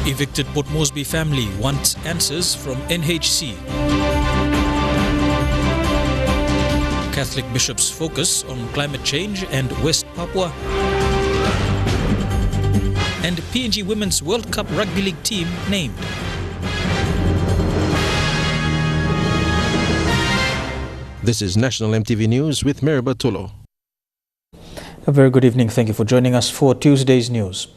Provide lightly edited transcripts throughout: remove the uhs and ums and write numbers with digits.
Evicted Port Moresby family wants answers from NHC. Catholic bishops focus on climate change and West Papua. And PNG Women's World Cup Rugby League team named. This is National EMTV News with Miriba Tulo. A very good evening. Thank you for joining us for Tuesday's news.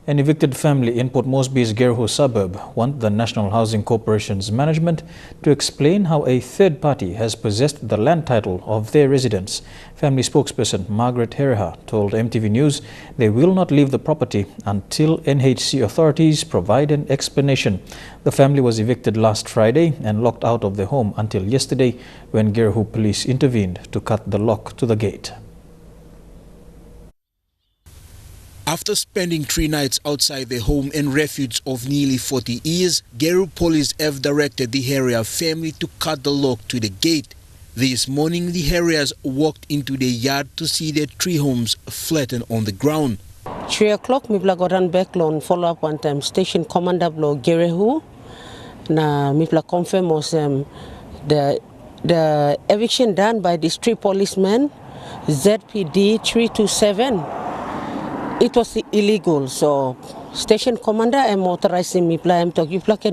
An evicted family in Port Moresby's Gerhu suburb want the National Housing Corporation's management to explain how a third party has possessed the land title of their residence. Family spokesperson Margaret Hereha told MTV News they will not leave the property until NHC authorities provide an explanation. The family was evicted last Friday and locked out of their home until yesterday when Gerhu police intervened to cut the lock to the gate. After spending 3 nights outside their home and refuge of nearly 40 years, Gerhu police have directed the Herea family to cut the lock to the gate. This morning, the Hereas walked into their yard to see their 3 homes flattened on the ground. 3 o'clock, we got run back on follow up one time. Station commander blow Gerhu. Na we confirm was the eviction done by these 3 policemen, ZPD 327. It was illegal, so station commander am authorizing me can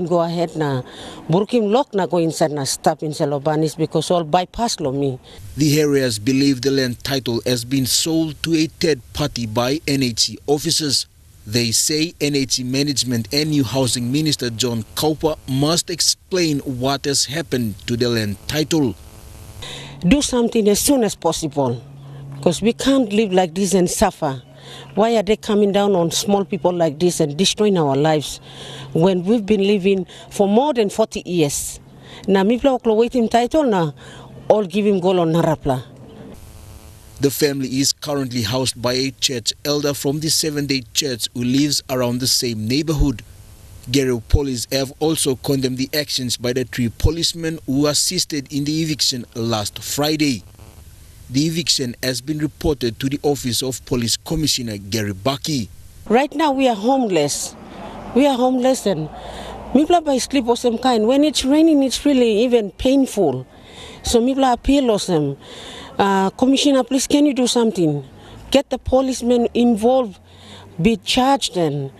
go ahead na burkim lock na go inside na stop in Salobanis because all bypass lo me. The Hereas believe the land title has been sold to a third party by NHC officers. They say NHC management and new housing minister John Kaupa must explain what has happened to the land title. Do something as soon as possible because we can't live like this and suffer. Why are they coming down on small people like this and destroying our lives when we've been living for more than 40 years? Na mipla waiting title na all give him goal on narapla. The family is currently housed by a church elder from the Seventh-day Church who lives around the same neighborhood. Gerhu police have also condemned the actions by the 3 policemen who assisted in the eviction last Friday. The eviction has been reported to the Office of Police Commissioner Gary Baki. Right now we are homeless. We are homeless and mipla by sleep or some kind. When it's raining, it's really even painful. So mipla appeal or some. Commissioner, please can you do something? Get the policemen involved, be charged and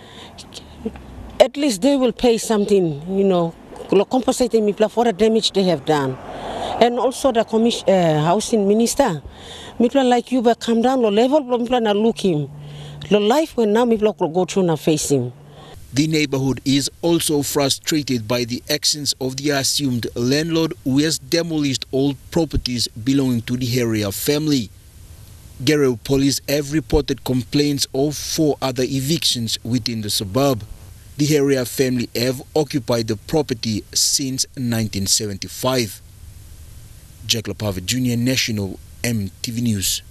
at least they will pay something, compensating mipla for the damage they have done. And also the housing minister, mipla like you but come down low level, mipla na look him. The life when now mipla go through na face him. The neighborhood is also frustrated by the actions of the assumed landlord who has demolished all properties belonging to the Herea family. Gerhu police have reported complaints of 4 other evictions within the suburb. The Herea family have occupied the property since 1975. Jack Lapava Jr., National EMTV News.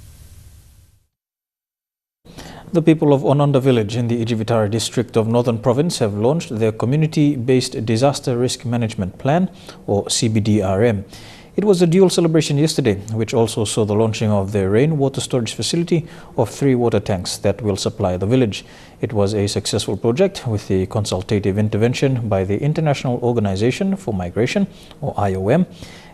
The people of Ononda village in the Ijivitara district of Northern Province have launched their community-based disaster risk management plan, or CBDRM. It was a dual celebration yesterday, which also saw the launching of their rainwater storage facility of 3 water tanks that will supply the village. It was a successful project with the consultative intervention by the International Organization for Migration, or IOM,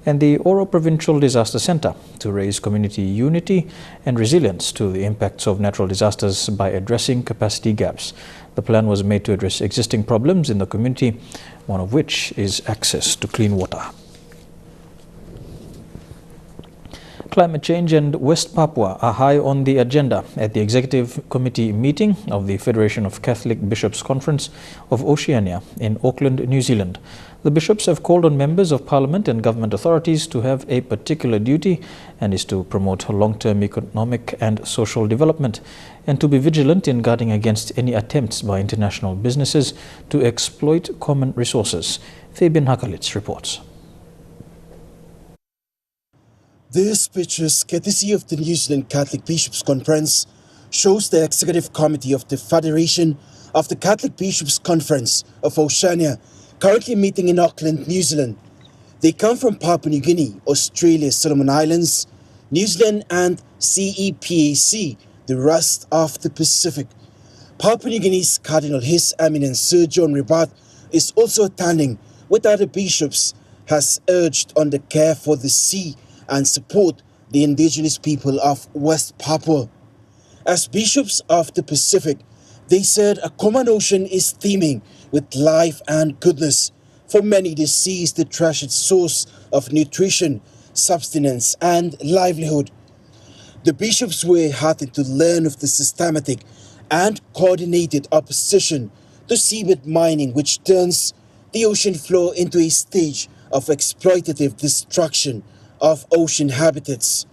and the Oro Provincial Disaster Center to raise community unity and resilience to the impacts of natural disasters by addressing capacity gaps. The plan was made to address existing problems in the community, one of which is access to clean water. Climate change and West Papua are high on the agenda at the Executive Committee meeting of the Federation of Catholic Bishops Conference of Oceania in Auckland, New Zealand. The bishops have called on members of Parliament and government authorities to have a particular duty and is to promote long-term economic and social development and to be vigilant in guarding against any attempts by international businesses to exploit common resources. Fabian Hakalitz reports. This pictures, courtesy of the New Zealand Catholic Bishops' Conference, shows the Executive Committee of the Federation of the Catholic Bishops' Conference of Oceania, currently meeting in Auckland, New Zealand. They come from Papua New Guinea, Australia, Solomon Islands, New Zealand and CEPAC, the rest of the Pacific. Papua New Guinea's Cardinal His Eminence Sir John Ribat is also attending with other bishops, has urged on the care for the sea and support the indigenous people of West Papua. As bishops of the Pacific, they said a common ocean is teeming with life and goodness. For many, the sea is the treasured source of nutrition, sustenance and livelihood. The bishops were heartened to learn of the systematic and coordinated opposition to seabed mining, which turns the ocean floor into a stage of exploitative destruction of ocean habitats.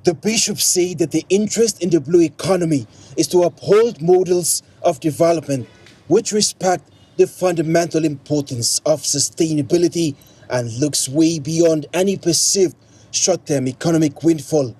The bishops say that the interest in the blue economy is to uphold models of development which respect the fundamental importance of sustainability and looks way beyond any perceived short-term economic windfall.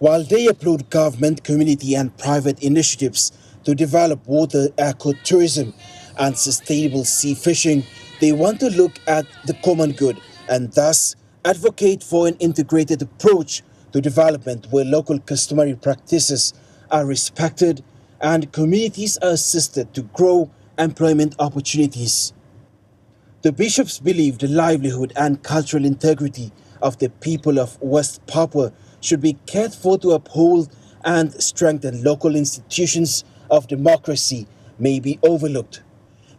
While they applaud government, community and private initiatives to develop water ecotourism and sustainable sea fishing, they want to look at the common good and thus advocate for an integrated approach to development where local customary practices are respected and communities are assisted to grow employment opportunities. The bishops believe the livelihood and cultural integrity of the people of West Papua should be cared for to uphold and strengthen local institutions of democracy may be overlooked.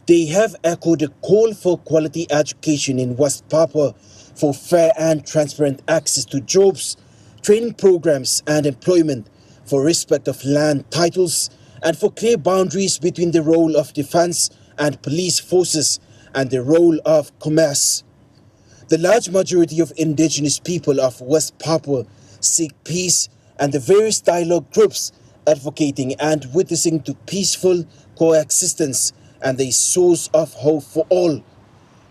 They have echoed a call for quality education in West Papua, for fair and transparent access to jobs, training programs and employment, for respect of land titles, and for clear boundaries between the role of defense and police forces and the role of commerce. The large majority of indigenous people of West Papua seek peace, and the various dialogue groups advocating and witnessing to peaceful coexistence and a source of hope for all.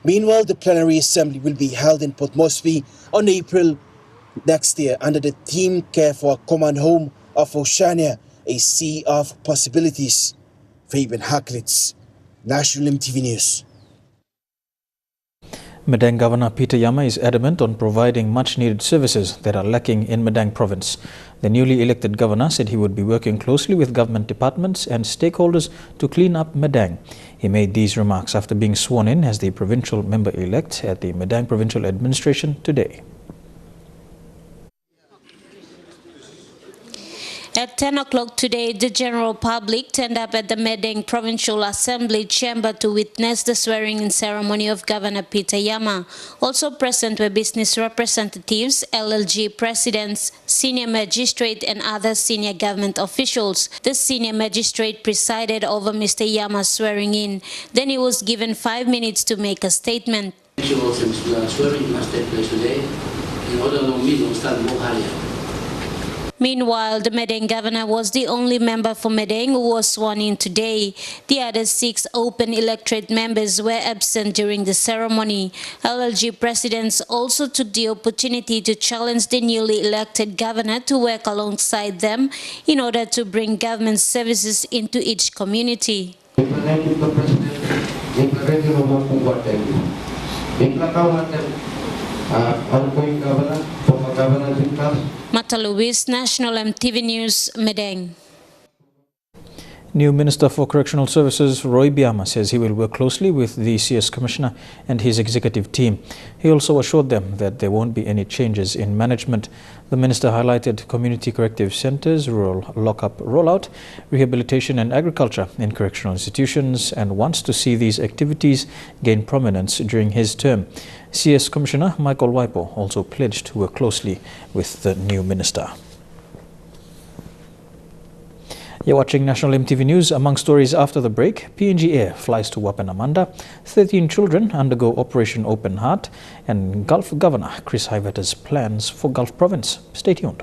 Meanwhile, the plenary assembly will be held in Port Moresby on April next year under the theme Care for a Common Home of Oceania, a Sea of Possibilities. Fabian Haklitz, National EMTV News. Madang Governor Peter Yama is adamant on providing much-needed services that are lacking in Madang province. The newly elected governor said he would be working closely with government departments and stakeholders to clean up Madang. He made these remarks after being sworn in as the provincial member-elect at the Madang Provincial Administration today. At 10 o'clock today, the general public turned up at the Madang Provincial Assembly chamber to witness the swearing-in ceremony of Governor Peter Yama. Also present were business representatives, LLG presidents, senior magistrate and other senior government officials. The senior magistrate presided over Mr. Yama's swearing-in. Then he was given 5 minutes to make a statement. Swearing must take place today in order to meet Meanwhile, the Madang governor was the only member for Madang who was sworn in today. The other 6 open electorate members were absent during the ceremony. LLG presidents also took the opportunity to challenge the newly elected governor to work alongside them in order to bring government services into each community. Mata Luis, National EMTV News, Madang. New Minister for Correctional Services Roy Biama says he will work closely with the CS Commissioner and his executive team. He also assured them that there won't be any changes in management. The minister highlighted community corrective centres, rural lockup rollout, rehabilitation and agriculture in correctional institutions and wants to see these activities gain prominence during his term. CS Commissioner Michael Waipo also pledged to work closely with the new minister. You're watching National EMTV News. Among stories after the break, PNG Air flies to Wapenamanda, 13 children undergo Operation Open Heart, and Gulf Governor Chris Hivetter's plans for Gulf Province. Stay tuned.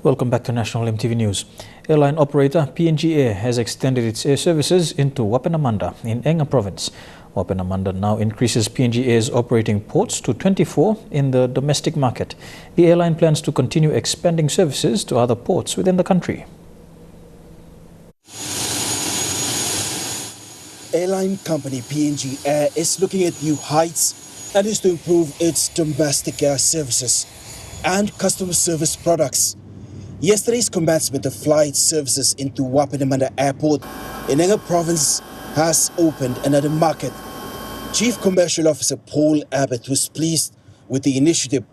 Welcome back to National EMTV News. Airline operator PNG Air has extended its air services into Wapenamanda in Enga Province. Wapenamanda now increases PNG Air's operating ports to 24 in the domestic market. The airline plans to continue expanding services to other ports within the country. Airline company PNG Air is looking at new heights and is to improve its domestic air services and customer service products. Yesterday's commencement of flight services into Wapenamanda Airport in Enga Province has opened another market. Chief Commercial Officer Paul Abbott was pleased with the initiative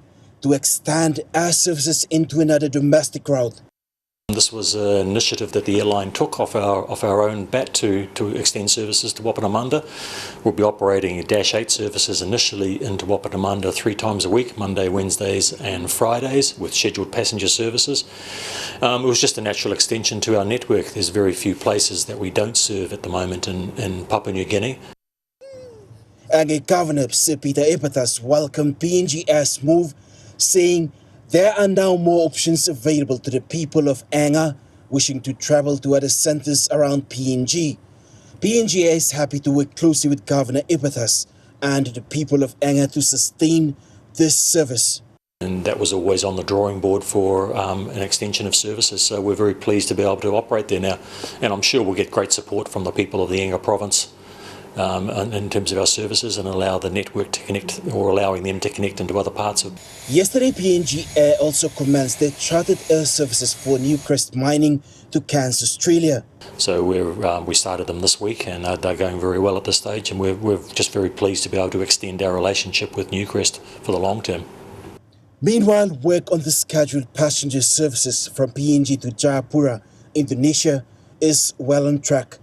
to extend air services into another domestic route. This was an initiative that the airline took off our own bat to extend services to Wapenamanda. We'll be operating Dash 8 services initially into Wapenamanda 3 times a week, Monday, Wednesdays and Fridays, with scheduled passenger services. It was just a natural extension to our network. There's very few places that we don't serve at the moment in Papua New Guinea. Anga Governor Sir Peter Epathas welcomed PNG Air's move, saying there are now more options available to the people of Anga wishing to travel to other centres around PNG. PNG Air is happy to work closely with Governor Epathas and the people of Anga to sustain this service. And that was always on the drawing board for an extension of services, so we're very pleased to be able to operate there now. And I'm sure we'll get great support from the people of the Anga province in terms of our services and allow the network to connect, or allowing them to connect into other parts of. Yesterday, PNG Air also commenced their chartered air services for Newcrest Mining to Cairns, Australia. So we started them this week, and they're going very well at this stage, and we're just very pleased to be able to extend our relationship with Newcrest for the long term. Meanwhile, work on the scheduled passenger services from PNG to Jayapura, Indonesia is well on track.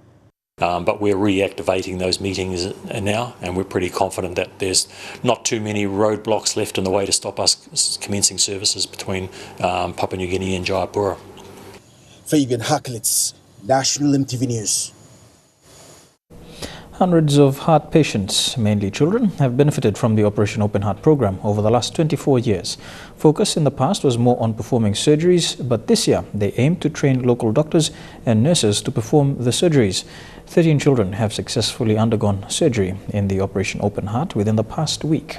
But we're reactivating those meetings now, and we're pretty confident that there's not too many roadblocks left in the way to stop us commencing services between Papua New Guinea and Jayapura. Fabian Hakelitz, National EMTV News. Hundreds of heart patients, mainly children, have benefited from the Operation Open Heart program over the last 24 years. Focus in the past was more on performing surgeries, but this year they aim to train local doctors and nurses to perform the surgeries. 13 children have successfully undergone surgery in the Operation Open Heart within the past week.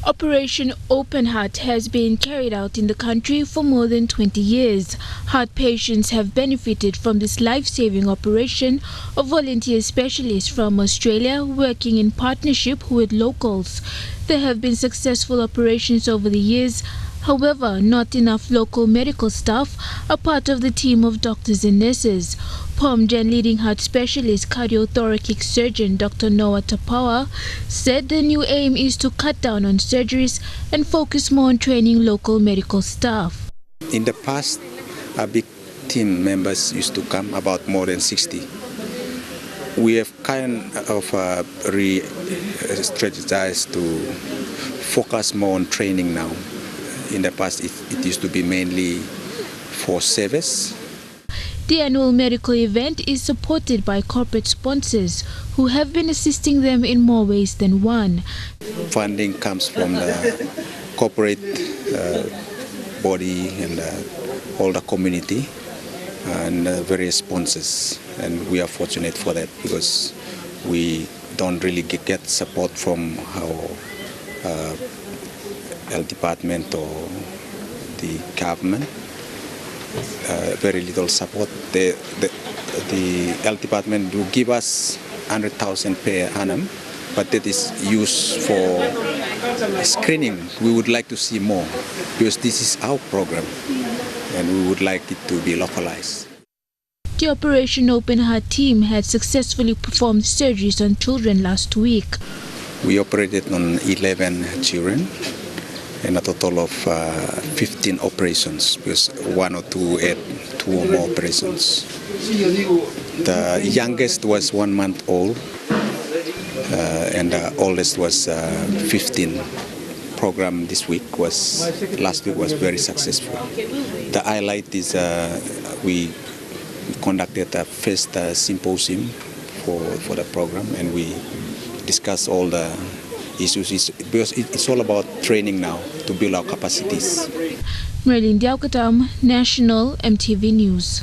Operation Open Heart has been carried out in the country for more than 20 years. Heart patients have benefited from this life-saving operation of volunteer specialists from Australia working in partnership with locals. There have been successful operations over the years. However, not enough local medical staff are part of the team of doctors and nurses. POMGEN leading heart specialist cardiothoracic surgeon Dr. Noah Tapawa said the new aim is to cut down on surgeries and focus more on training local medical staff. In the past, our big team members used to come, about more than 60. We have kind of strategized to focus more on training now. In the past, it used to be mainly for service. The annual medical event is supported by corporate sponsors who have been assisting them in more ways than one. Funding comes from the corporate body and all the community and various sponsors. And we are fortunate for that because we don't really get support from our health department or the government. Very little support. The health department will give us 100,000 per annum, but that is used for screening. We would like to see more because this is our program and we would like it to be localized. The Operation Open Heart team had successfully performed surgeries on children last week. We operated on 11 children and a total of 15 operations, because 1 or 2 had 2 or more operations. The youngest was 1 month old and the oldest was 15. Program this week last week was very successful. The highlight is we conducted a first symposium for the program, and we discussed all the issues, because it's all about training now to build our capacities. Merlin Diaukatam, National EMTV News.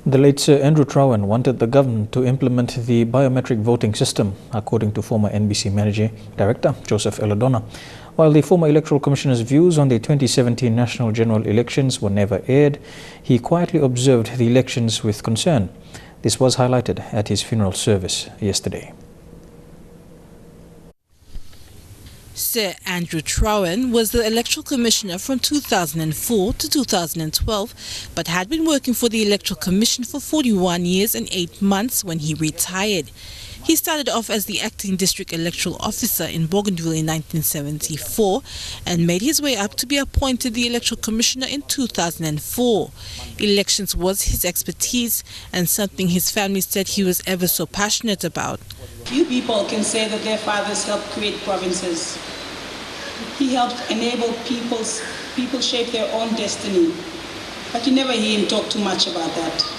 The late Sir Andrew Trowan wanted the government to implement the biometric voting system, according to former NBC Managing Director Joseph Elodona. While the former Electoral Commissioner's views on the 2017 national general elections were never aired, he quietly observed the elections with concern. This was highlighted at his funeral service yesterday. Sir Andrew Trowen was the Electoral Commissioner from 2004 to 2012, but had been working for the Electoral Commission for 41 years and 8 months when he retired. He started off as the acting district electoral officer in Bougainville in 1974 and made his way up to be appointed the Electoral Commissioner in 2004. Elections was his expertise and something his family said he was ever so passionate about. Few people can say that their fathers helped create provinces. He helped enable people shape their own destiny, but you never hear him talk too much about that.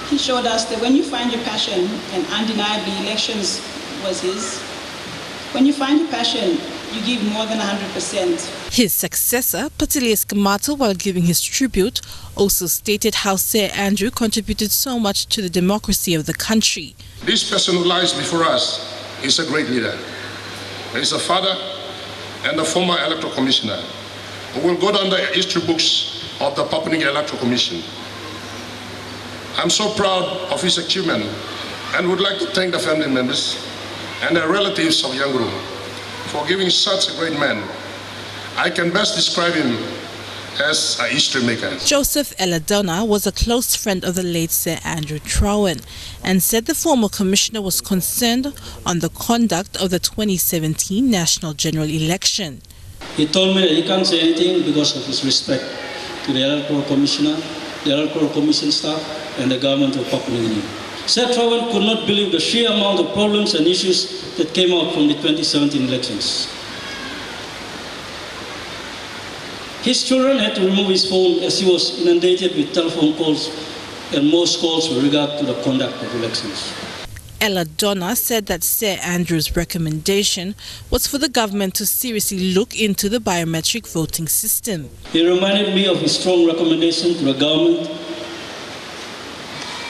He showed us that when you find your passion, and undeniably elections was his, when you find your passion, you give more than 100%. His successor, Patilius Kamato, while giving his tribute, also stated how Sir Andrew contributed so much to the democracy of the country. This person who lies before us is a great leader. He is a father and a former electoral commissioner who will go down the history books of the Papua New Guinea Electoral Commission. I'm so proud of his achievement and would like to thank the family members and the relatives of Yanguru for giving such a great man. I can best describe him as a history maker. Joseph Eladona was a close friend of the late Sir Andrew Trowen and said the former commissioner was concerned on the conduct of the 2017 national general election. He told me that he can't say anything because of his respect to the electoral commissioner, the electoral commission staff, and the government of Papua New Guinea. Sir Trowen could not believe the sheer amount of problems and issues that came out from the 2017 elections. His children had to remove his phone as he was inundated with telephone calls and most calls with regard to the conduct of elections. Eladona said that Sir Andrew's recommendation was for the government to seriously look into the biometric voting system. He reminded me of his strong recommendation to the government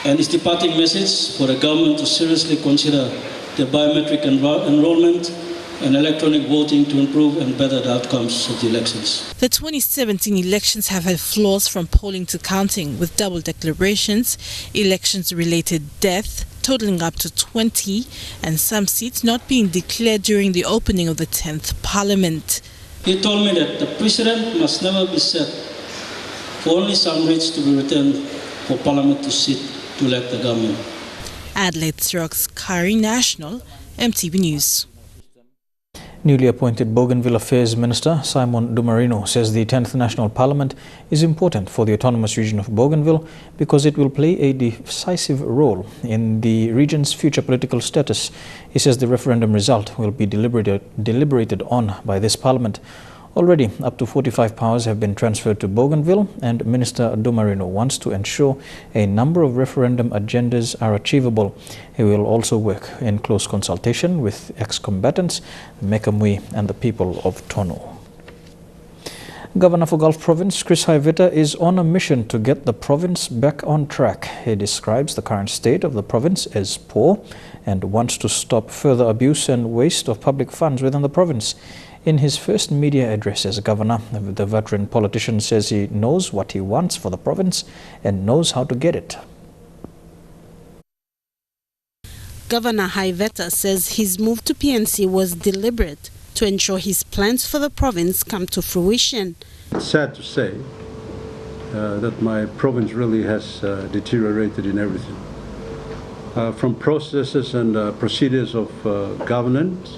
and his departing message for the government to seriously consider the biometric enrollment and electronic voting to improve and better the outcomes of the elections. The 2017 elections have had flaws from polling to counting, with double declarations, elections-related death totaling up to 20, and some seats not being declared during the opening of the 10th Parliament. He told me that the precedent must never be set for only some rates to be returned for Parliament to sit to elect the government. Adelaide Sirok's Kari National, EMTV News. Newly appointed Bougainville Affairs Minister Simon Dumarino says the 10th National Parliament is important for the autonomous region of Bougainville because it will play a decisive role in the region's future political status. He says the referendum result will be deliberated on by this Parliament. Already, up to 45 powers have been transferred to Bougainville, and Minister Dumarino wants to ensure a number of referendum agendas are achievable. He will also work in close consultation with ex-combatants, Mekamui and the people of Tono. Governor for Gulf Province, Chris Haiveta, is on a mission to get the province back on track. He describes the current state of the province as poor and wants to stop further abuse and waste of public funds within the province. In his first media address as governor, the veteran politician says he knows what he wants for the province and knows how to get it. Governor Haiveta says his move to PNC was deliberate to ensure his plans for the province come to fruition. It's sad to say that my province really has deteriorated in everything. From processes and procedures of government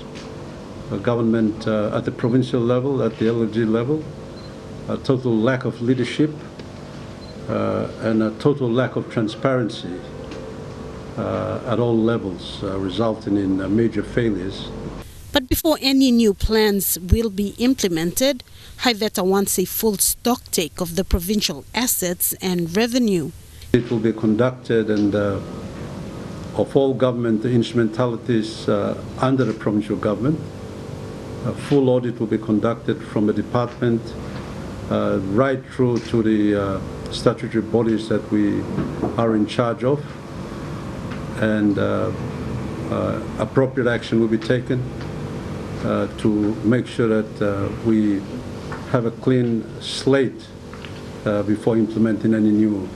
at the provincial level, at the LG level, a total lack of leadership and a total lack of transparency at all levels, resulting in major failures. But before any new plans will be implemented, Haiveta wants a full stocktake of the provincial assets and revenue. It will be conducted and of all government instrumentalities under the provincial government. A full audit will be conducted from the department right through to the statutory bodies that we are in charge of, and appropriate action will be taken to make sure that we have a clean slate before implementing any new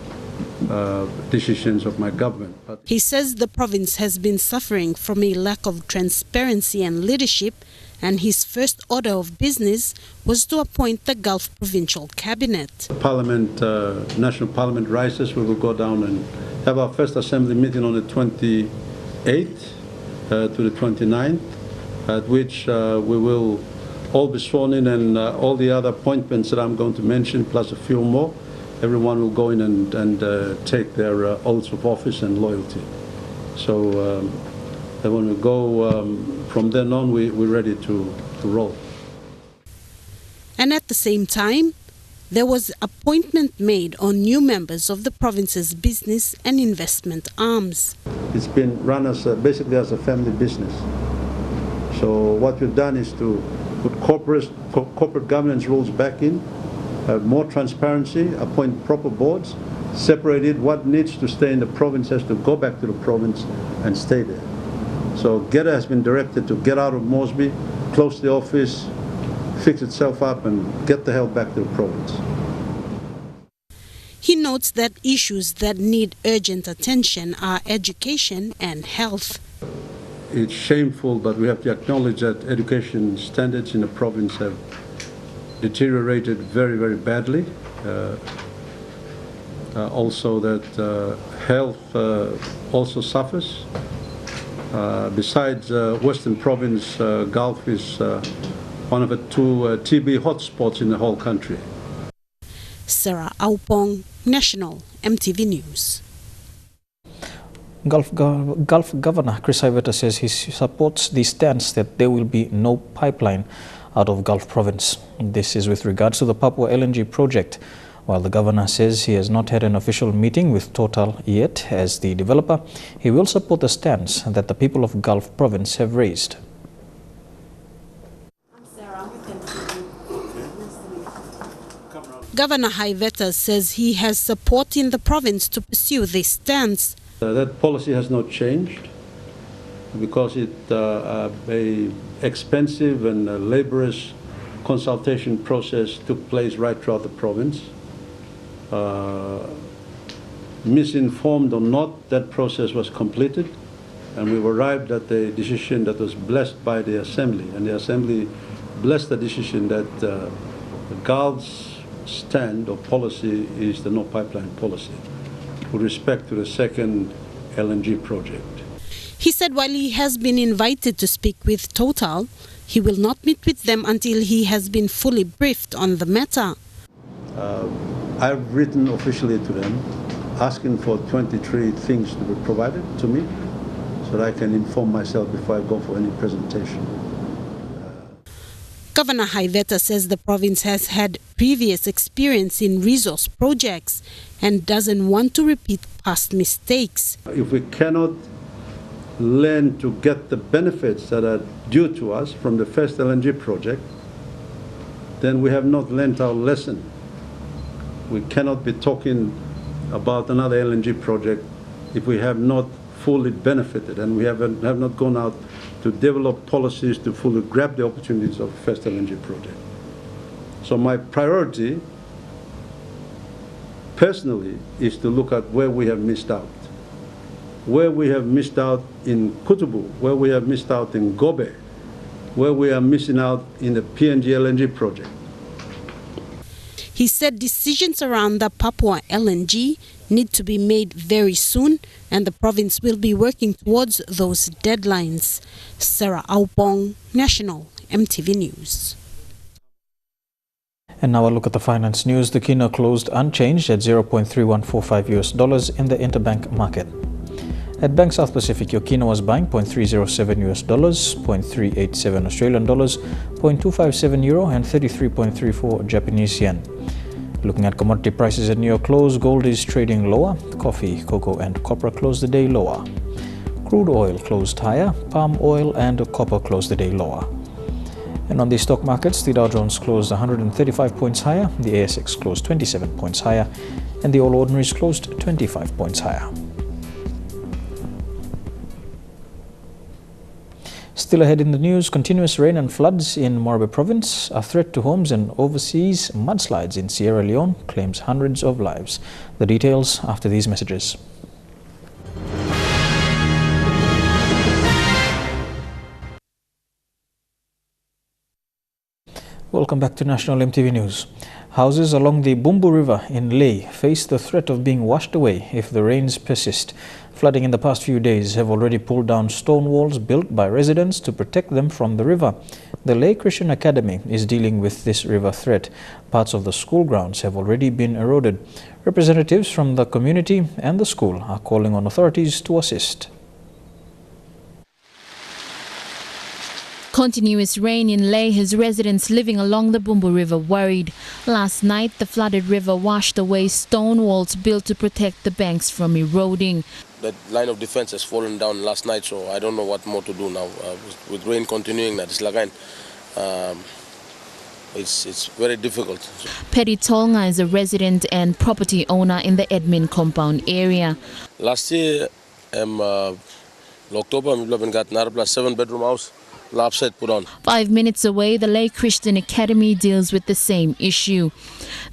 decisions of my government. But he says the province has been suffering from a lack of transparency and leadership, and his first order of business was to appoint the Gulf Provincial Cabinet. Parliament, National Parliament rises. We will go down and have our first assembly meeting on the 28th to the 29th, at which we will all be sworn in, and all the other appointments that I'm going to mention, plus a few more, everyone will go in and take their oaths of office and loyalty. So when we go from then on, we're ready to roll. And at the same time, there was appointment made on new members of the province's business and investment arms. It's been run as basically as a family business. So what we've done is to put corporate governance rules back in, have more transparency, appoint proper boards, separated what needs to stay in the province has to go back to the province and stay there. So GETA has been directed to get out of Moresby, close the office, fix itself up and get the hell back to the province. He notes that issues that need urgent attention are education and health. It's shameful, but we have to acknowledge that education standards in the province have deteriorated very, very badly. Also that health also suffers. Besides Western Province, Gulf is one of the two TB hotspots in the whole country. Sarah Aupong, National EMTV News. Gulf Governor Chris Iveta says he supports the stance that there will be no pipeline out of Gulf Province. This is with regards to the Papua LNG project. While the governor says he has not had an official meeting with Total yet as the developer, he will support the stance that the people of Gulf Province have raised. Governor Iveta says he has support in the province to pursue this stance. That policy has not changed because it's an expensive and laborious consultation process took place right throughout the province. Misinformed or not, that process was completed and we've arrived at a decision that was blessed by the Assembly, and the Assembly blessed the decision that the Gulf's stand or policy is the no pipeline policy with respect to the second LNG project. He said while he has been invited to speak with Total, he will not meet with them until he has been fully briefed on the matter. I've written officially to them asking for 23 things to be provided to me so that I can inform myself before I go for any presentation. Governor Iveta says the province has had previous experience in resource projects and doesn't want to repeat past mistakes. If we cannot learn to get the benefits that are due to us from the first LNG project, then we have not learned our lesson. We cannot be talking about another LNG project if we have not fully benefited and we have not gone out to develop policies to fully grab the opportunities of the first LNG project. So my priority personally is to look at where we have missed out. Where we have missed out in Kutubu, where we have missed out in Gobe, where we are missing out in the PNG LNG project. He said decisions around the Papua LNG need to be made very soon, and the province will be working towards those deadlines. Sarah Aupong, National EMTV News. And now a look at the finance news. The kina closed unchanged at $0.3145 in the interbank market. At Bank South Pacific, your kina was buying $0.307, $0.387 Australian dollars, €0.257 euro, and 33.34 Japanese yen. Looking at commodity prices at New York close, gold is trading lower. Coffee, cocoa, and copper closed the day lower. Crude oil closed higher. Palm oil and copper closed the day lower. And on the stock markets, the Dow Jones closed 135 points higher, the ASX closed 27 points higher, and the All Ordinaries closed 25 points higher. Still ahead in the news, continuous rain and floods in Moresby province, a threat to homes, and overseas mudslides in Sierra Leone claims hundreds of lives. The details after these messages. Welcome back to National EMTV News. Houses along the Bumbu River in Leh face the threat of being washed away if the rains persist. Flooding in the past few days have already pulled down stone walls built by residents to protect them from the river. The Leh Christian Academy is dealing with this river threat. Parts of the school grounds have already been eroded. Representatives from the community and the school are calling on authorities to assist. Continuous rain in Leh has residents living along the Bumbu River worried. Last night, the flooded river washed away stone walls built to protect the banks from eroding. The line of defense has fallen down last night, so I don't know what more to do now. With rain continuing, it's very difficult. Petty Tonga is a resident and property owner in the admin compound area. Last year, October, we got a 7-bedroom house. 5 minutes away, the Leh Christian Academy deals with the same issue.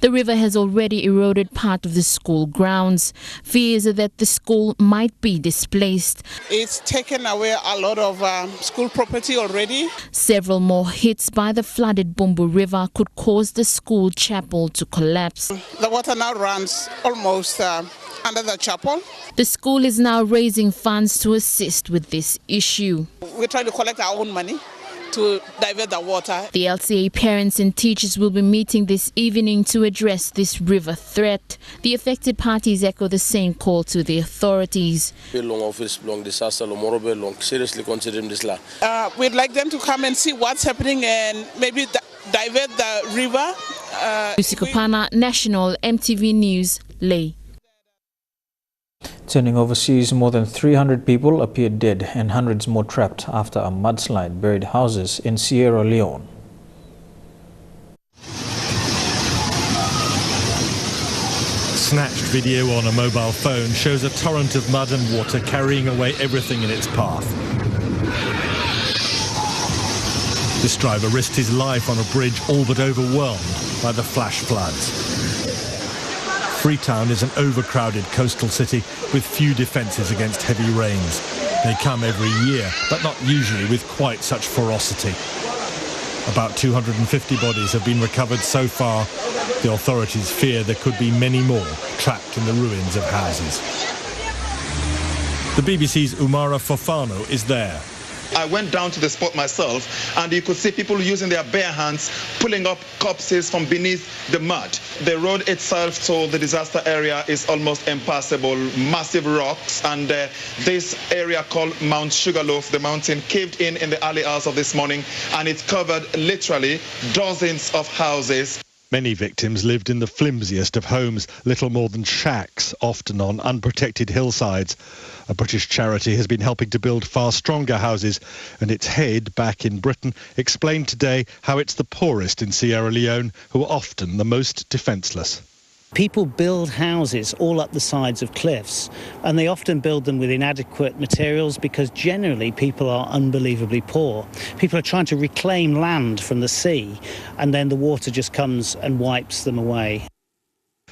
The river has already eroded part of the school grounds. Fears are that the school might be displaced. It's taken away a lot of school property already. Several more hits by the flooded Bumbu River could cause the school chapel to collapse. The water now runs almost under the chapel. The school is now raising funds to assist with this issue. We're trying to collect our own money to divert the water. The LCA parents and teachers will be meeting this evening to address this river threat. The affected parties echo the same call to the authorities. Seriously considering this. We'd like them to come and see what's happening and maybe divert the river. Usikopana, National EMTV News, Leh. Turning overseas, more than 300 people appeared dead and hundreds more trapped after a mudslide buried houses in Sierra Leone. Snatched video on a mobile phone shows a torrent of mud and water carrying away everything in its path. This driver risked his life on a bridge all but overwhelmed by the flash floods. Freetown is an overcrowded coastal city with few defences against heavy rains. They come every year, but not usually with quite such ferocity. About 250 bodies have been recovered so far. The authorities fear there could be many more trapped in the ruins of houses. The BBC's Umara Fofano is there. I went down to the spot myself and you could see people using their bare hands pulling up corpses from beneath the mud. The road itself to the disaster area is almost impassable, massive rocks, and this area called Mount Sugarloaf, the mountain, caved in the early hours of this morning, and it covered literally dozens of houses. Many victims lived in the flimsiest of homes, little more than shacks, often on unprotected hillsides. A British charity has been helping to build far stronger houses, and its head back in Britain explained today how it's the poorest in Sierra Leone who are often the most defenceless. People build houses all up the sides of cliffs, and they often build them with inadequate materials because generally people are unbelievably poor. People are trying to reclaim land from the sea, and then the water just comes and wipes them away.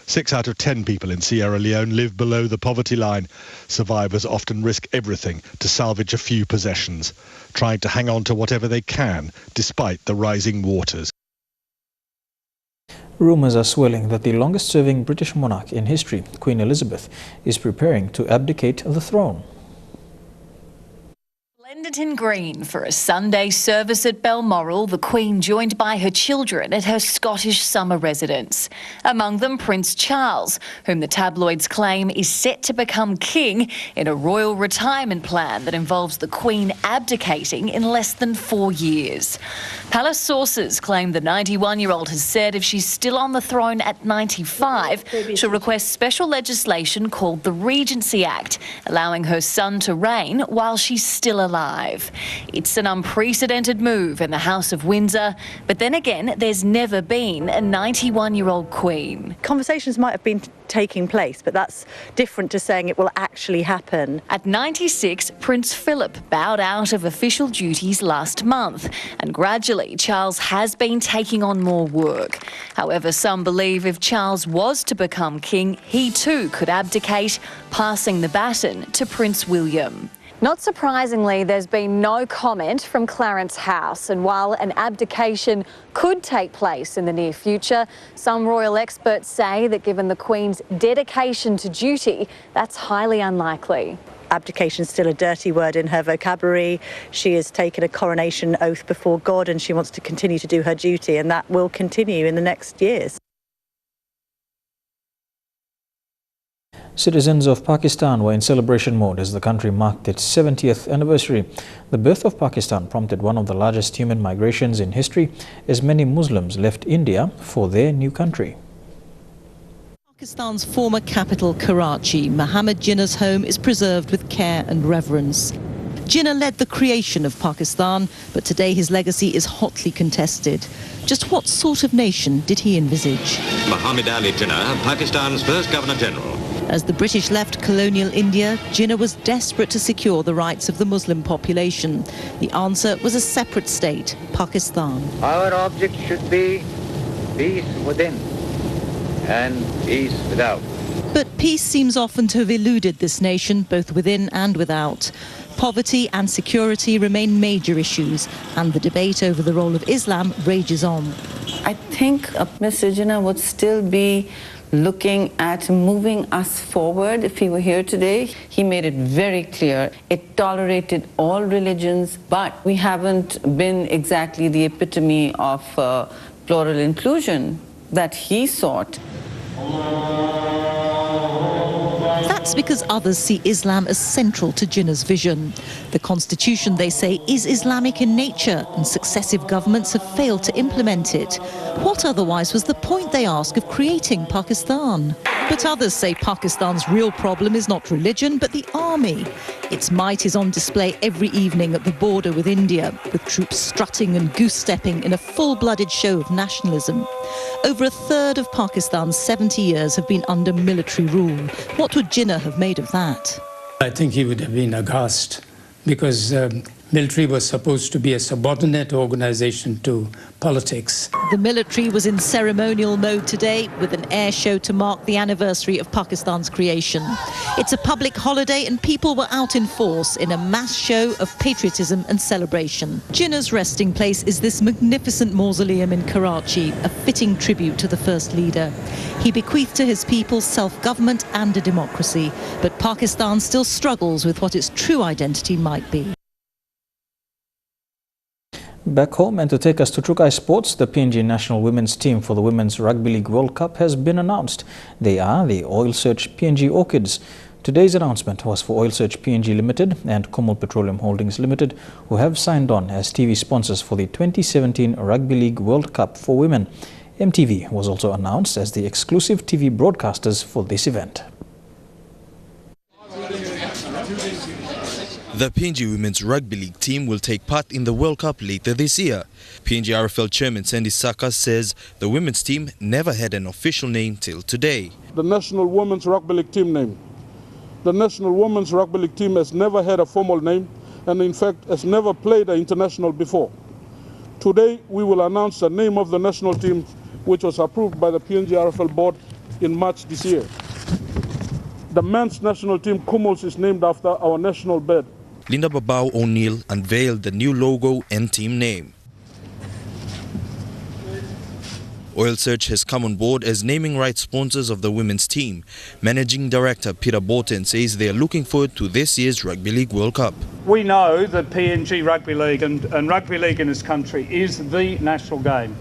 6 out of 10 people in Sierra Leone live below the poverty line. Survivors often risk everything to salvage a few possessions, trying to hang on to whatever they can despite the rising waters. Rumours are swirling that the longest-serving British monarch in history, Queen Elizabeth, is preparing to abdicate the throne. Lenderton Green for a Sunday service at Balmoral, the Queen joined by her children at her Scottish summer residence. Among them Prince Charles, whom the tabloids claim is set to become king in a royal retirement plan that involves the Queen abdicating in less than 4 years. Palace sources claim the 91-year-old has said if she's still on the throne at 95, she'll request special legislation called the Regency Act, allowing her son to reign while she's still alive. alive. It's an unprecedented move in the House of Windsor, but then again, there's never been a 91-year-old Queen. Conversations might have been taking place, but that's different to saying it will actually happen. At 96, Prince Philip bowed out of official duties last month, and gradually Charles has been taking on more work. However, some believe if Charles was to become king, he too could abdicate, passing the baton to Prince William. Not surprisingly, there's been no comment from Clarence House, and while an abdication could take place in the near future, some royal experts say that given the Queen's dedication to duty, that's highly unlikely. Abdication is still a dirty word in her vocabulary. She has taken a coronation oath before God and she wants to continue to do her duty, and that will continue in the next years. Citizens of Pakistan were in celebration mode as the country marked its 70th anniversary. The birth of Pakistan prompted one of the largest human migrations in history, as many Muslims left India for their new country. Pakistan's former capital, Karachi, Muhammad Jinnah's home is preserved with care and reverence. Jinnah led the creation of Pakistan, but today his legacy is hotly contested. Just what sort of nation did he envisage? Muhammad Ali Jinnah, Pakistan's first Governor-General. As the British left colonial India, Jinnah was desperate to secure the rights of the Muslim population. The answer was a separate state, Pakistan. Our object should be peace within and peace without. But peace seems often to have eluded this nation, both within and without. Poverty and security remain major issues, and the debate over the role of Islam rages on. I think Mr. Jinnah would still be looking at moving us forward if he were here today. He made it very clear it tolerated all religions, but we haven't been exactly the epitome of plural inclusion that he sought. That's because others see Islam as central to Jinnah's vision. The constitution, they say, is Islamic in nature, and successive governments have failed to implement it. What otherwise was the point, they ask, of creating Pakistan? But others say Pakistan's real problem is not religion, but the army. Its might is on display every evening at the border with India, with troops strutting and goose-stepping in a full-blooded show of nationalism. Over a third of Pakistan's 70 years have been under military rule. What would Jinnah have made of that? I think he would have been aghast, because military was supposed to be a subordinate organization to politics. The military was in ceremonial mode today with an air show to mark the anniversary of Pakistan's creation. It's a public holiday and people were out in force in a mass show of patriotism and celebration. Jinnah's resting place is this magnificent mausoleum in Karachi, a fitting tribute to the first leader. He bequeathed to his people self-government and a democracy, but Pakistan still struggles with what its true identity might be. Back home, and to take us to Trukai Sports, the PNG national women's team for the Women's Rugby League World Cup has been announced. They are the Oil Search PNG Orchids. Today's announcement was for Oil Search PNG Limited and Kumul Petroleum Holdings Limited, who have signed on as TV sponsors for the 2017 Rugby League World Cup for women. EMTV was also announced as the exclusive TV broadcasters for this event. The PNG Women's Rugby League team will take part in the World Cup later this year. PNG RFL Chairman Sandy Saka says the women's team never had an official name till today. The National Women's Rugby League team name. The National Women's Rugby League team has never had a formal name and in fact has never played an international before. Today we will announce the name of the national team, which was approved by the PNG RFL board in March this year. The men's national team, Kumuls, is named after our national bird. Linda Babao O'Neill unveiled the new logo and team name. Oil Search has come on board as naming rights sponsors of the women's team. Managing Director Peter Borton says they are looking forward to this year's Rugby League World Cup. We know that PNG Rugby League and rugby league in this country is the national game.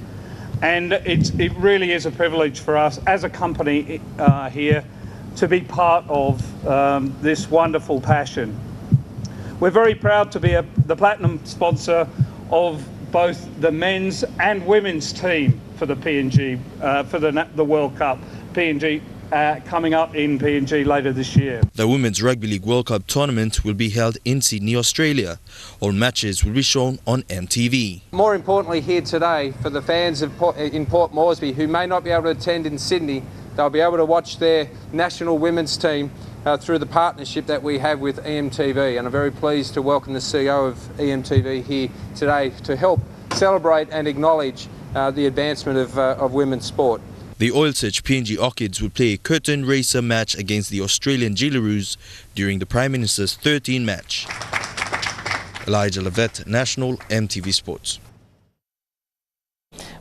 And it really is a privilege for us as a company here to be part of this wonderful passion. We're very proud to be the platinum sponsor of both the men's and women's team for the PNG, for the World Cup, PNG coming up in PNG later this year. The Women's Rugby League World Cup tournament will be held in Sydney, Australia. All matches will be shown on EMTV. More importantly here today, for the fans in Port Moresby who may not be able to attend in Sydney, they'll be able to watch their national women's team through the partnership that we have with EMTV. And I'm very pleased to welcome the CEO of EMTV here today to help celebrate and acknowledge the advancement of women's sport. The Oil Search PNG Orchids will play a curtain racer match against the Australian Jillaroos during the Prime Minister's 13th match. Elijah Lavette, National EMTV Sports.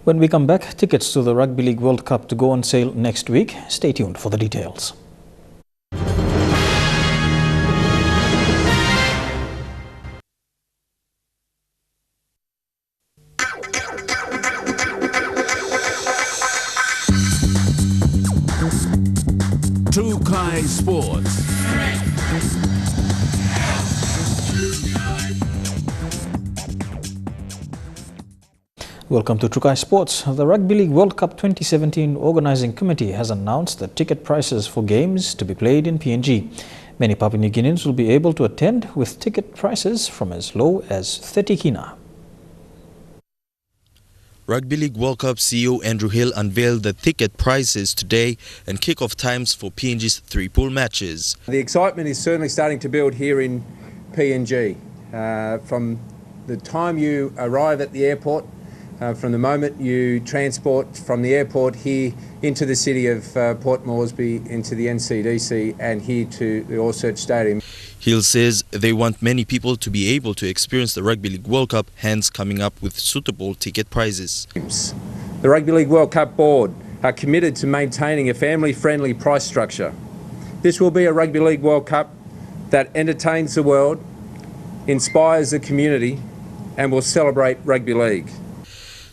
When we come back, tickets to the Rugby League World Cup to go on sale next week. Stay tuned for the details. Trukai Sports. Welcome to Trukai Sports. The Rugby League World Cup 2017 Organising Committee has announced the ticket prices for games to be played in PNG. Many Papua New Guineans will be able to attend with ticket prices from as low as 30 kina. Rugby League World Cup CEO Andrew Hill unveiled the ticket prices today and kick-off times for PNG's three-pool matches. The excitement is certainly starting to build here in PNG. From the time you arrive at the airport, from the moment you transport from the airport here into the city of Port Moresby, into the NCDC and here to the Oil Search Stadium. Hill says they want many people to be able to experience the Rugby League World Cup, hence coming up with suitable ticket prices. The Rugby League World Cup board are committed to maintaining a family-friendly price structure. This will be a Rugby League World Cup that entertains the world, inspires the community and will celebrate rugby league.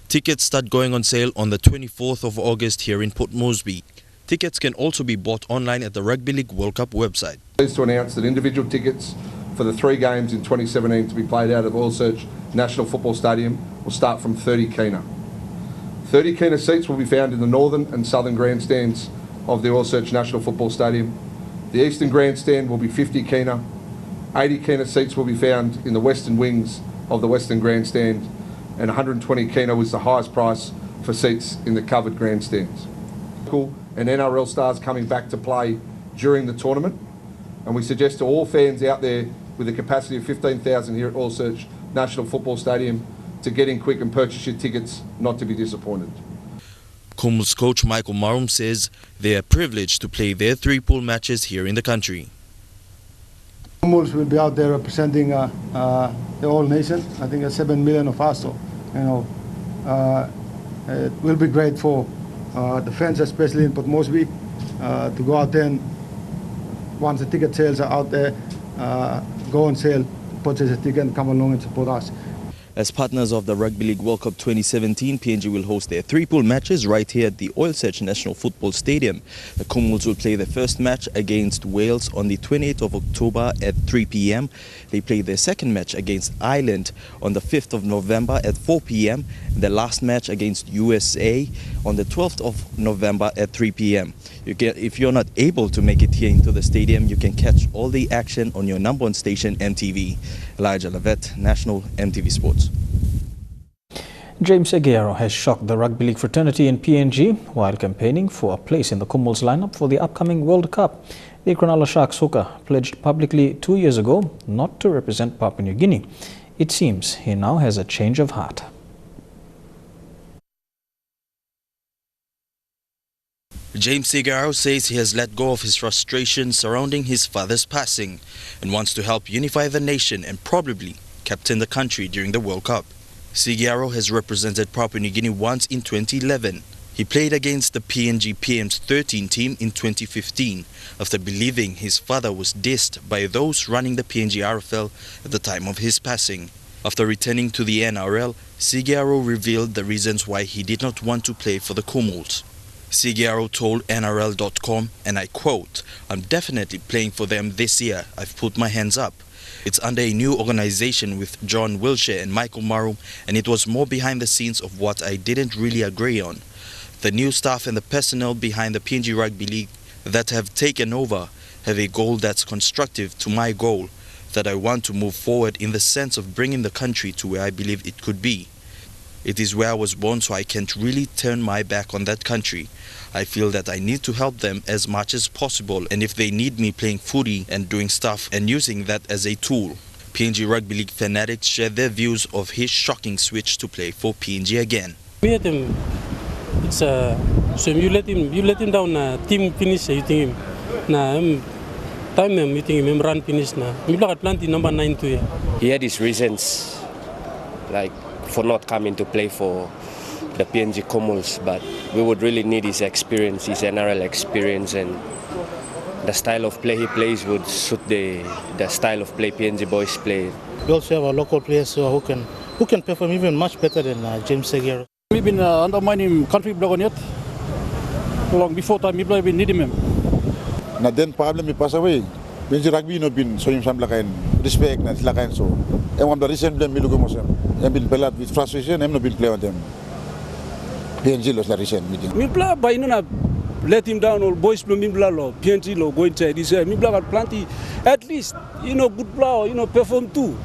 Tickets start going on sale on the 24th of August here in Port Moresby. Tickets can also be bought online at the Rugby League World Cup website. Pleased to announce that individual tickets for the 3 games in 2017 to be played out of Oil Search National Football Stadium will start from 30 kina. 30 kina seats will be found in the northern and southern grandstands of the Oil Search National Football Stadium. The eastern grandstand will be 50 kina. 80 kina seats will be found in the western wings of the western grandstand, and 120 kina was the highest price for seats in the covered grandstands. And NRL stars coming back to play during the tournament, and we suggest to all fans out there with a capacity of 15,000 here at Oil Search National Football Stadium to get in quick and purchase your tickets, not to be disappointed. Kumul's coach Michael Marum says they are privileged to play their three-pool matches here in the country. Kumul's will be out there representing the whole nation. I think there's 7 million of us, so it will be great for the fans, especially in Port Moresby, to go out there and once the ticket sales are out there, go on sale, purchase a ticket and come along and support us. As partners of the Rugby League World Cup 2017, PNG will host their three-pool matches right here at the Oil Search National Football Stadium. The Kumuls will play their first match against Wales on the 28th of October at 3 p.m. They play their second match against Ireland on the 5th of November at 4 p.m. and the last match against USA on the 12th of November at 3 p.m. If you're not able to make it here into the stadium, you can catch all the action on your number one station, EMTV. Elijah Lavette, National EMTV Sports. James Aguero has shocked the Rugby League fraternity in PNG while campaigning for a place in the Kumuls lineup for the upcoming World Cup. The Cronulla Sharks hooker pledged publicly 2 years ago not to represent Papua New Guinea. It seems he now has a change of heart. James Aguero says he has let go of his frustration surrounding his father's passing and wants to help unify the nation and probably captain the country during the World Cup. Sigaro has represented Papua New Guinea once in 2011. He played against the PNG PM's 13 team in 2015 after believing his father was dissed by those running the PNG RFL at the time of his passing. After returning to the NRL, Sigaro revealed the reasons why he did not want to play for the Kumuls. Sigaro told NRL.com, and I quote, "I'm definitely playing for them this year. I've put my hands up. It's under a new organization with John Wilshire and Michael Marum, and it was more behind the scenes of what I didn't really agree on. The new staff and the personnel behind the PNG Rugby League that have taken over have a goal that's constructive to my goal, that I want to move forward in the sense of bringing the country to where I believe it could be. It is where I was born, so I can't really turn my back on that country. I feel that I need to help them as much as possible, and if they need me playing footy and doing stuff and using that as a tool. PNG Rugby League fanatics share their views of his shocking switch to play for PNG again. It's so you let him down. Team finish. You think him. Time you think him run finish na. You look at plenty number 9 to. He had his reasons, like for not coming to play for the PNG Comals, but we would really need his experience, his NRL experience, and the style of play he plays would suit the style of play PNG boys play. We also have our local players who can perform even much better than James Segero. We've been undermining country block yet. Long before time, people have been needing him. Na then problem he passed away. PNG Rugby no been so him some lakain respect na lakain so. And one the recent blame milugo mo sem. Hem been pelad with frustration. Hem no been play with them. PNG los la recent meeting. Mi play by na let him down. All boys play mi play lo PNG lo go inside. This mi play got plenty. At least good play. Perform too.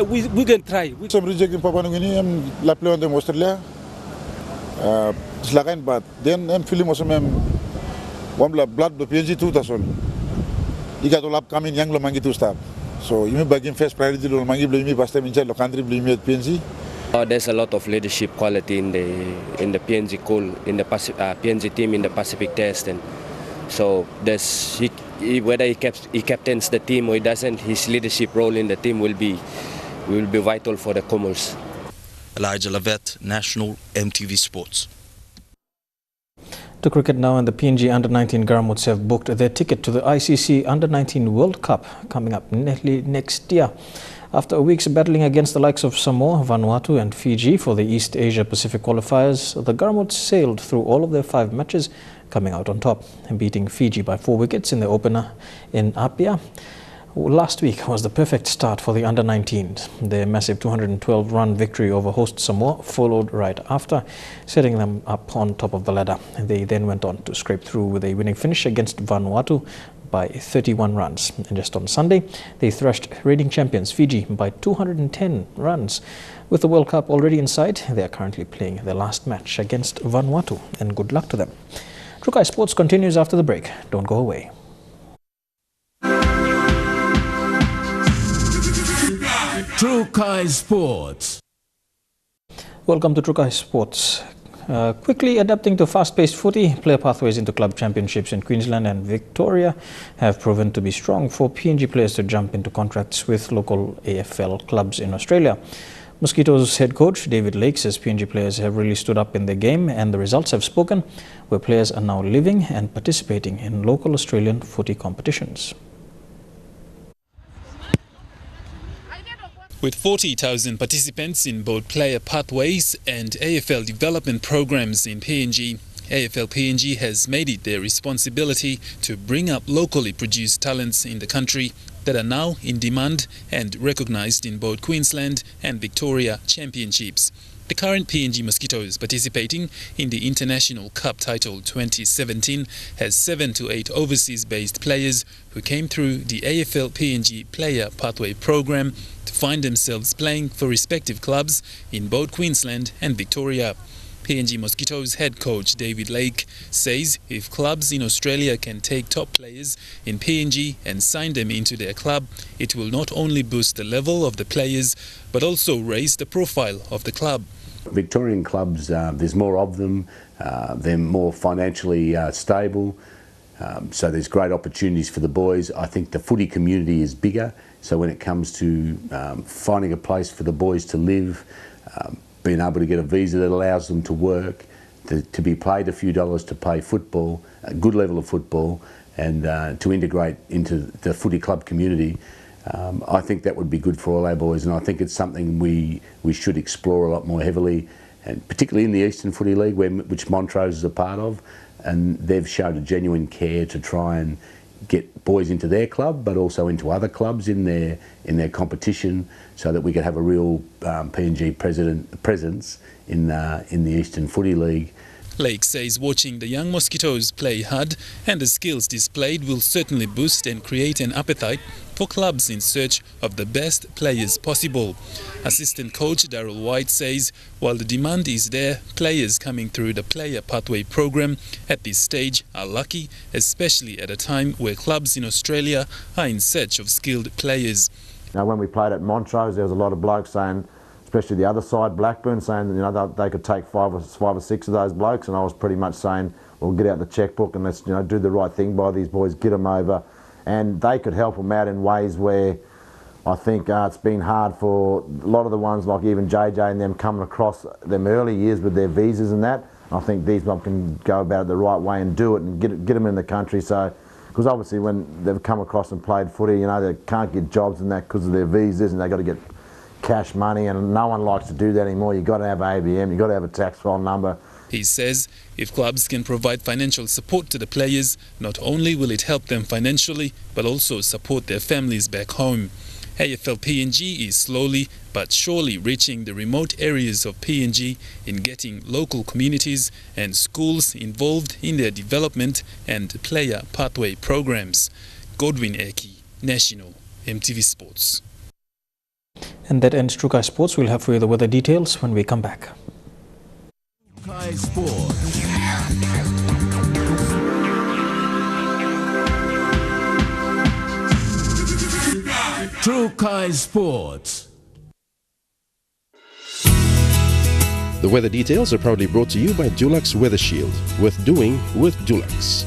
We can try. Some rejecting Papua New Guinea. Hem la play on them Australia. Lakain but then hem feeling was hem. One blood the PNG 2 tasol. He got all upcoming young lo mangi to stop. So you may begin first priority lo mangi blame me past time inside lo country blame me at PNG. There's a lot of leadership quality in the PNG PNG team in the Pacific Test, and so there's whether he captains the team or he doesn't, his leadership role in the team will be vital for the Comals. Elijah Lavette, National EMTV Sports. To cricket now, and the PNG Under-19 Garmuts have booked their ticket to the ICC Under-19 World Cup coming up next year. After a week's battling against the likes of Samoa, Vanuatu and Fiji for the East Asia Pacific qualifiers, the Garmuts sailed through all of their 5 matches, coming out on top and beating Fiji by 4 wickets in the opener in Apia. Last week was the perfect start for the Under-19s. Their massive 212-run victory over host Samoa followed right after, setting them up on top of the ladder. They then went on to scrape through with a winning finish against Vanuatu by 31 runs. And just on Sunday, they thrashed reigning champions Fiji by 210 runs. With the World Cup already in sight, they are currently playing their last match against Vanuatu, and good luck to them. Trukai Sports continues after the break. Don't go away. Trukai Sports. Welcome to Trukai Sports. Quickly adapting to fast-paced footy, player pathways into club championships in Queensland and Victoria have proven to be strong for PNG players to jump into contracts with local AFL clubs in Australia. Mosquitoes head coach David Lake says PNG players have really stood up in their game, and the results have spoken, where players are now living and participating in local Australian footy competitions. With 40,000 participants in both player pathways and AFL development programs in PNG, AFL PNG has made it their responsibility to bring up locally produced talents in the country that are now in demand and recognized in both Queensland and Victoria championships. The current PNG Mosquitoes participating in the International Cup title 2017 has 7 to 8 overseas-based players who came through the AFL PNG Player Pathway program to find themselves playing for respective clubs in both Queensland and Victoria. PNG Mosquitoes head coach David Lake says if clubs in Australia can take top players in PNG and sign them into their club, it will not only boost the level of the players but also raise the profile of the club. Victorian clubs, there's more of them, they're more financially stable, so there's great opportunities for the boys. I think the footy community is bigger, so when it comes to finding a place for the boys to live, being able to get a visa that allows them to work, to be paid a few dollars to play football, a good level of football, and to integrate into the footy club community, I think that would be good for all our boys, and I think it's something we should explore a lot more heavily, and particularly in the Eastern Footy League, which Montrose is a part of, and they've shown a genuine care to try and get boys into their club, but also into other clubs in their competition, so that we could have a real PNG presence in the Eastern Footy League. Lake says watching the young Mosquitoes play hard and the skills displayed will certainly boost and create an appetite for clubs in search of the best players possible. Assistant coach Daryl White says while the demand is there, players coming through the Player Pathway program at this stage are lucky, especially at a time where clubs in Australia are in search of skilled players. Now, when we played at Montrose, there was a lot of blokes saying, especially the other side, Blackburn, saying they could take five or six of those blokes, and I was pretty much saying, well, get out the checkbook and let's do the right thing by these boys, get them over, and they could help them out in ways where I think it's been hard for a lot of the ones like even JJ and them coming across them early years with their visas and that. I think these blokes can go about it the right way and do it and get them in the country. So, because obviously when they've come across and played footy, they can't get jobs and that because of their visas, and they've got to get cash money, and no one likes to do that anymore. You've got to have ABM, you've got to have a tax file number. He says if clubs can provide financial support to the players, not only will it help them financially, but also support their families back home. AFL PNG is slowly but surely reaching the remote areas of PNG in getting local communities and schools involved in their development and player pathway programs. Godwin Eki, National, EMTV Sports. And that ends True Kai Sports. We'll have for you the weather details when we come back. Kai Sports. True Kai Sports. The weather details are proudly brought to you by Dulux Weather Shield. Worth doing with Dulux.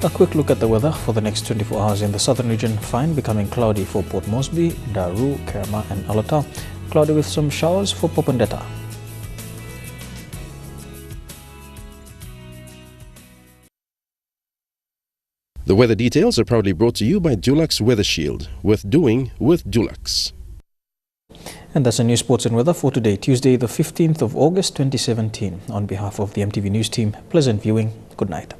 A quick look at the weather for the next 24 hours in the southern region. Fine, becoming cloudy for Port Moresby, Daru, Kerma and Alota. Cloudy with some showers for Popondetta. The weather details are proudly brought to you by Dulux Weather Shield. Worth doing with Dulux. And that's the news, sports and weather for today, Tuesday the 15th of August 2017. On behalf of the EMTV News team, pleasant viewing. Good night.